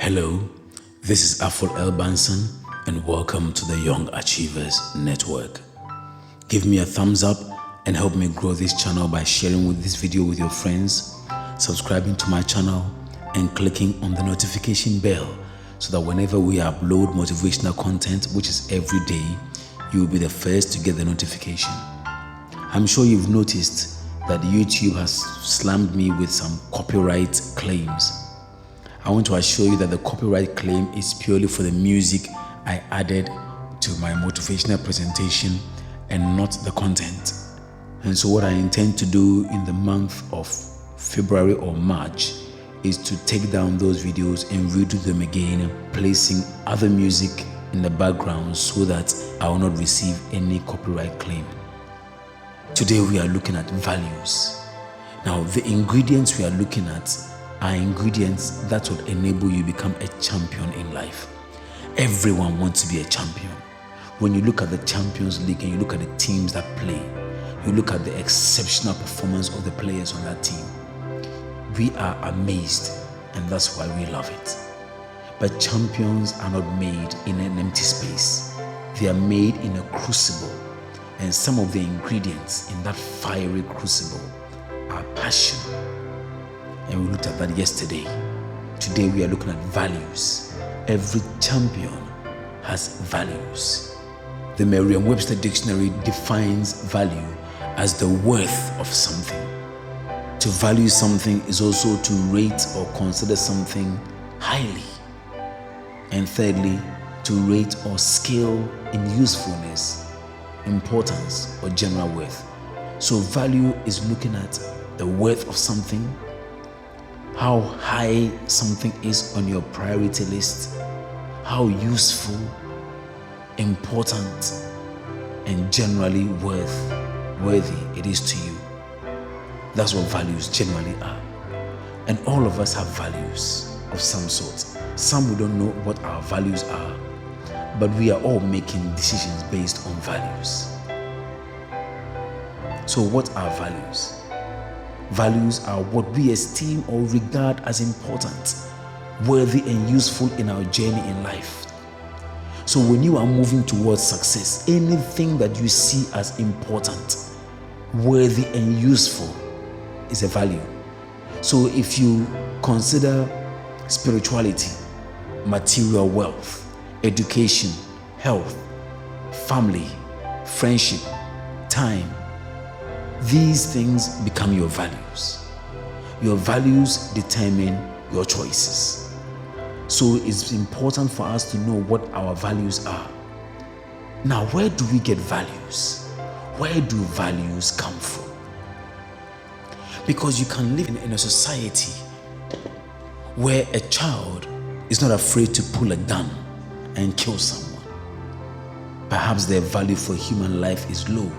Hello, this is Afful Banson and welcome to the Young Achievers Network. Give me a thumbs up and help me grow this channel by sharing this video with your friends, subscribing to my channel and clicking on the notification bell so that whenever we upload motivational content, which is every day, you will be the first to get the notification. I'm sure you've noticed that YouTube has slammed me with some copyright claims. I want to assure you that the copyright claim is purely for the music I added to my motivational presentation and not the content. And so what I intend to do in the month of February or March is to take down those videos and redo them again, placing other music in the background so that I will not receive any copyright claim. Today we are looking at values. Now the ingredients we are looking at are ingredients that will enable you to become a champion in life. Everyone wants to be a champion. When you look at the Champions League and you look at the teams that play, you look at the exceptional performance of the players on that team, we are amazed, and that's why we love it. But champions are not made in an empty space. They are made in a crucible, and some of the ingredients in that fiery crucible are passion. And we looked at that yesterday. Today we are looking at values. Every champion has values. The Merriam-Webster dictionary defines value as the worth of something. To value something is also to rate or consider something highly. And thirdly, to rate or scale in usefulness, importance, or general worth. So value is looking at the worth of something, how high something is on your priority list, how useful, important, and generally worthy it is to you. That's what values generally are. And all of us have values of some sort. Some we don't know what our values are, but we are all making decisions based on values. So what are values? Values are what we esteem or regard as important, worthy and useful in our journey in life. So when you are moving towards success, anything that you see as important, worthy and useful is a value. So if you consider spirituality, material wealth, education, health, family, friendship, time, these things become your values. Your values determine your choices. So it's important for us to know what our values are. Now, where do we get values? Where do values come from? Because you can live in a society where a child is not afraid to pull a gun and kill someone. Perhaps their value for human life is low,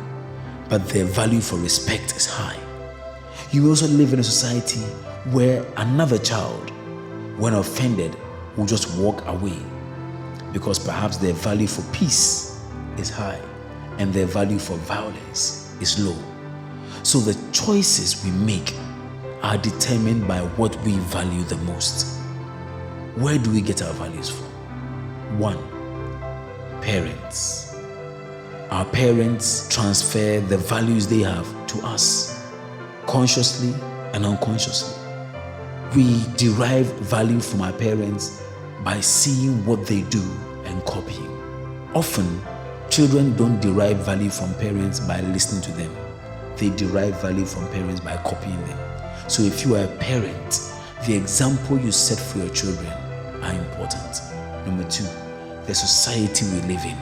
but their value for respect is high. You also live in a society where another child, when offended, will just walk away because perhaps their value for peace is high and their value for violence is low. So the choices we make are determined by what we value the most. Where do we get our values from? 1, parents. Our parents transfer the values they have to us, consciously and unconsciously. We derive value from our parents by seeing what they do and copying. Often, children don't derive value from parents by listening to them. They derive value from parents by copying them. So if you are a parent, the example you set for your children are important. Number 2, the society we live in.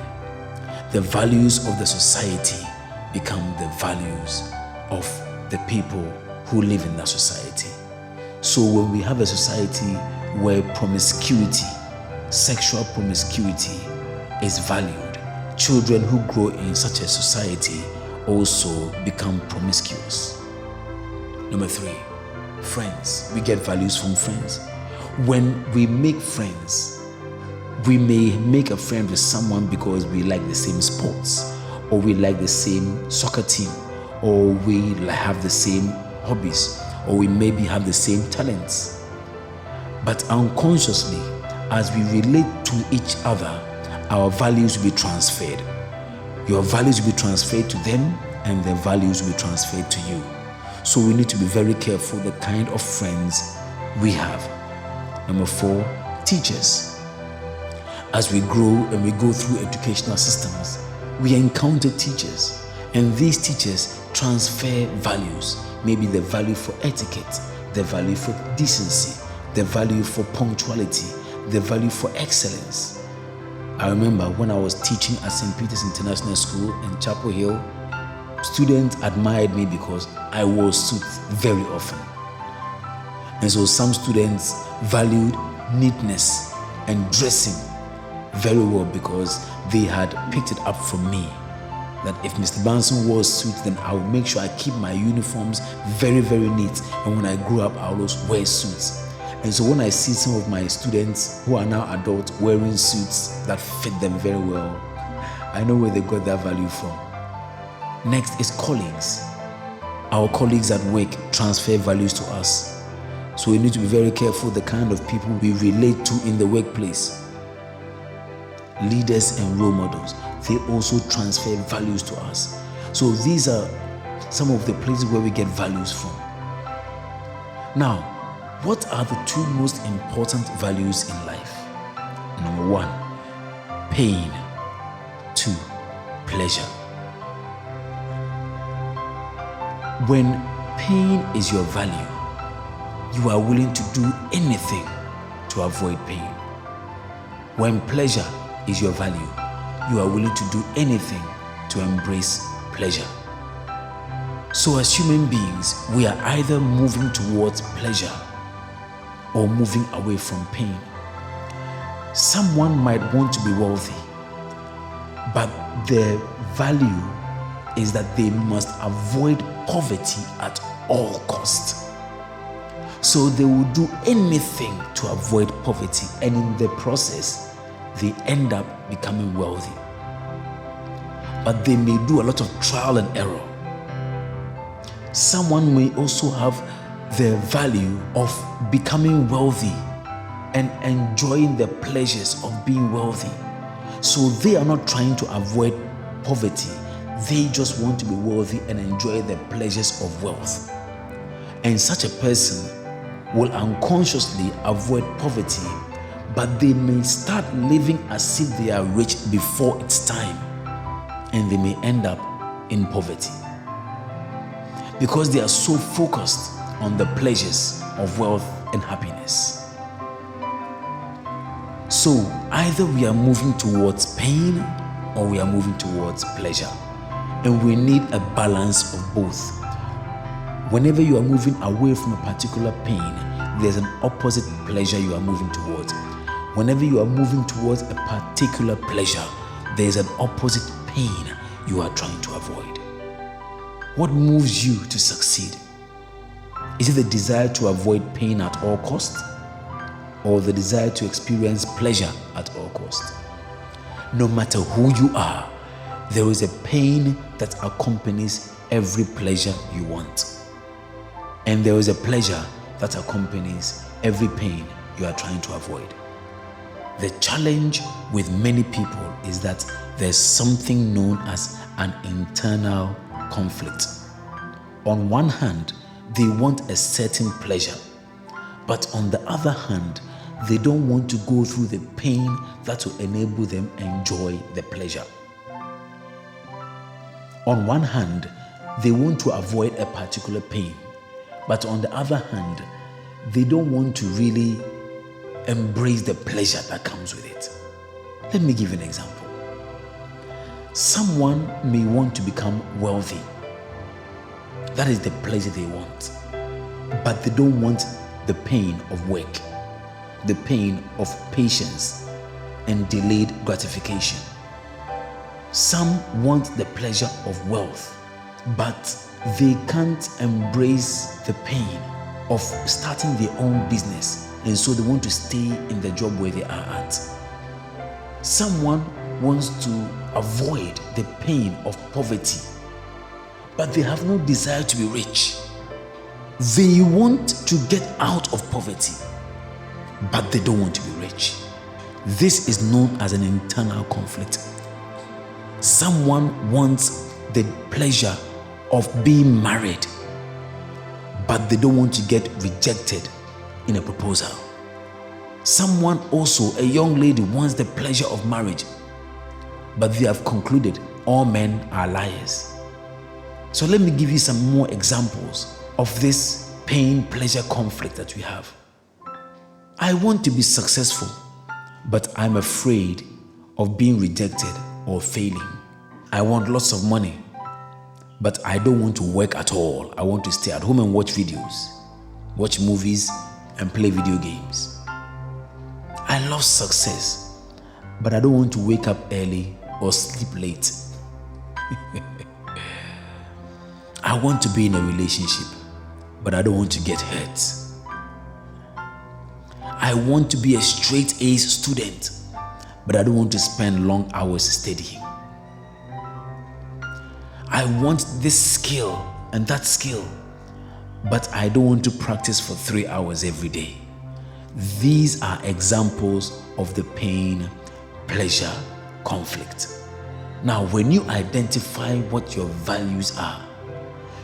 The values of the society become the values of the people who live in that society. So when we have a society where promiscuity, sexual promiscuity is valued, children who grow in such a society also become promiscuous. Number 3, friends. We get values from friends. When we make friends, we may make a friend with someone because we like the same sports, or we like the same soccer team, or we have the same hobbies, or we maybe have the same talents. But unconsciously, as we relate to each other, our values will be transferred. Your values will be transferred to them, and their values will be transferred to you. So we need to be very careful the kind of friends we have. Number 4, teachers. As we grow and we go through educational systems, we encounter teachers, and these teachers transfer values. Maybe the value for etiquette, the value for decency, the value for punctuality, the value for excellence. I remember when I was teaching at St. Peter's International School in Chapel Hill, students admired me because I wore suits very often. And so some students valued neatness and dressing very well because they had picked it up from me. That if Mr. Banson wore suits, then I would make sure I keep my uniforms very, very neat. And when I grew up, I always wear suits. And so when I see some of my students who are now adults wearing suits that fit them very well, I know where they got that value from. Next is colleagues. Our colleagues at work transfer values to us. So we need to be very careful the kind of people we relate to in the workplace. Leaders and role models, they also transfer values to us. So these are some of the places where we get values from. Now, what are the 2 most important values in life? Number 1, pain. 2, pleasure. When pain is your value, you are willing to do anything to avoid pain. When pleasure is your value, you are willing to do anything to embrace pleasure. So as human beings, we are either moving towards pleasure or moving away from pain. Someone might want to be wealthy, but their value is that they must avoid poverty at all costs. So they will do anything to avoid poverty, and in the process, they end up becoming wealthy. But they may do a lot of trial and error. Someone may also have the value of becoming wealthy and enjoying the pleasures of being wealthy. So they are not trying to avoid poverty. They just want to be wealthy and enjoy the pleasures of wealth. And such a person will unconsciously avoid poverty, but they may start living as if they are rich before it's time, and they may end up in poverty because they are so focused on the pleasures of wealth and happiness. So either we are moving towards pain or we are moving towards pleasure, and we need a balance of both. Whenever you are moving away from a particular pain, there's an opposite pleasure you are moving towards. Whenever you are moving towards a particular pleasure, there's an opposite pain you are trying to avoid. What moves you to succeed? Is it the desire to avoid pain at all costs, or the desire to experience pleasure at all costs? No matter who you are, there is a pain that accompanies every pleasure you want. And there is a pleasure that accompanies every pain you are trying to avoid. The challenge with many people is that there's something known as an internal conflict. On one hand, they want a certain pleasure, but on the other hand, they don't want to go through the pain that will enable them enjoy the pleasure. On one hand, they want to avoid a particular pain, but on the other hand, they don't want to really embrace the pleasure that comes with it. Let me give you an example. Someone may want to become wealthy. That is the pleasure they want. But they don't want the pain of work, the pain of patience and delayed gratification. Some want the pleasure of wealth, but they can't embrace the pain of starting their own business, and so they want to stay in the job where they are at. Someone wants to avoid the pain of poverty, but they have no desire to be rich. They want to get out of poverty, but they don't want to be rich. This is known as an internal conflict. Someone wants the pleasure of being married, but they don't want to get rejected in a proposal. Someone also, a young lady, wants the pleasure of marriage, but they have concluded all men are liars. So let me give you some more examples of this pain-pleasure conflict that we have. I want to be successful, but I'm afraid of being rejected or failing. I want lots of money, but I don't want to work at all. I want to stay at home and watch videos, watch movies, and play video games. I love success, but I don't want to wake up early or sleep late. I want to be in a relationship, but I don't want to get hurt. I want to be a straight A student, but I don't want to spend long hours studying. I want this skill and that skill, but I don't want to practice for 3 hours every day. These are examples of the pain-pleasure conflict. Now, when you identify what your values are,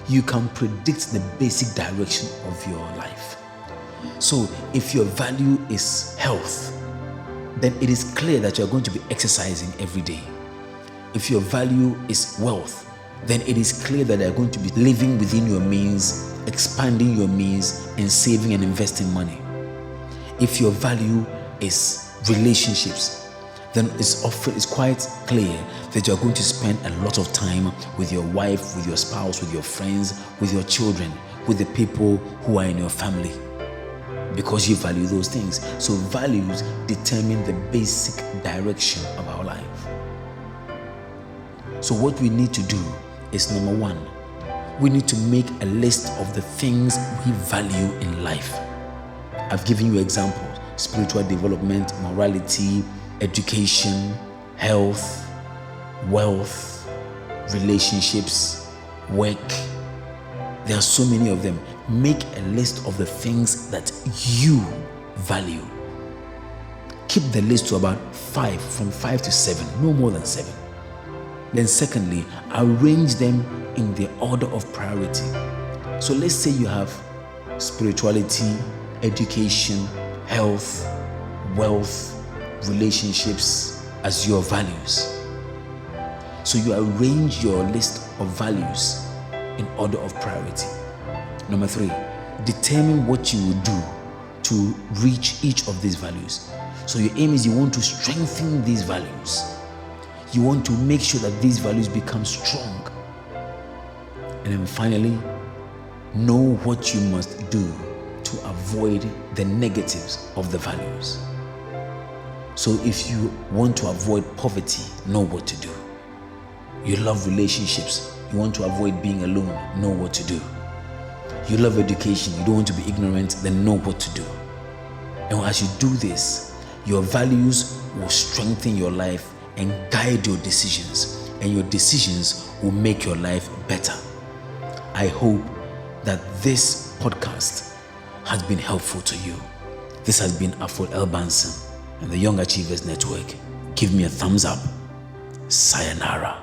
you can predict the basic direction of your life. So, if your value is health, then it is clear that you're going to be exercising every day. If your value is wealth, then it is clear that you're going to be living within your means, expanding your means, and saving and investing money. If your value is relationships, then it's quite clear that you're going to spend a lot of time with your wife, with your spouse, with your friends, with your children, with the people who are in your family, because you value those things. So values determine the basic direction of our life. So what we need to do is, number one, we need to make a list of the things we value in life. I've given you examples: spiritual development, morality, education, health, wealth, relationships, work. There are so many of them. Make a list of the things that you value. Keep the list to about 5, from 5 to 7, no more than 7. Then secondly, arrange them in the order of priority. So let's say you have spirituality, education, health, wealth, relationships as your values. So you arrange your list of values in order of priority. Number 3, determine what you will do to reach each of these values. So your aim is you want to strengthen these values. You want to make sure that these values become strong. And then finally, know what you must do to avoid the negatives of the values. So if you want to avoid poverty, know what to do. You love relationships, you want to avoid being alone, know what to do. You love education, you don't want to be ignorant, then know what to do. And as you do this, your values will strengthen your life and guide your decisions, and your decisions will make your life better. I hope that this podcast has been helpful to you. This has been Afful Banson and the Young Achievers Network. Give me a thumbs up. Sayonara.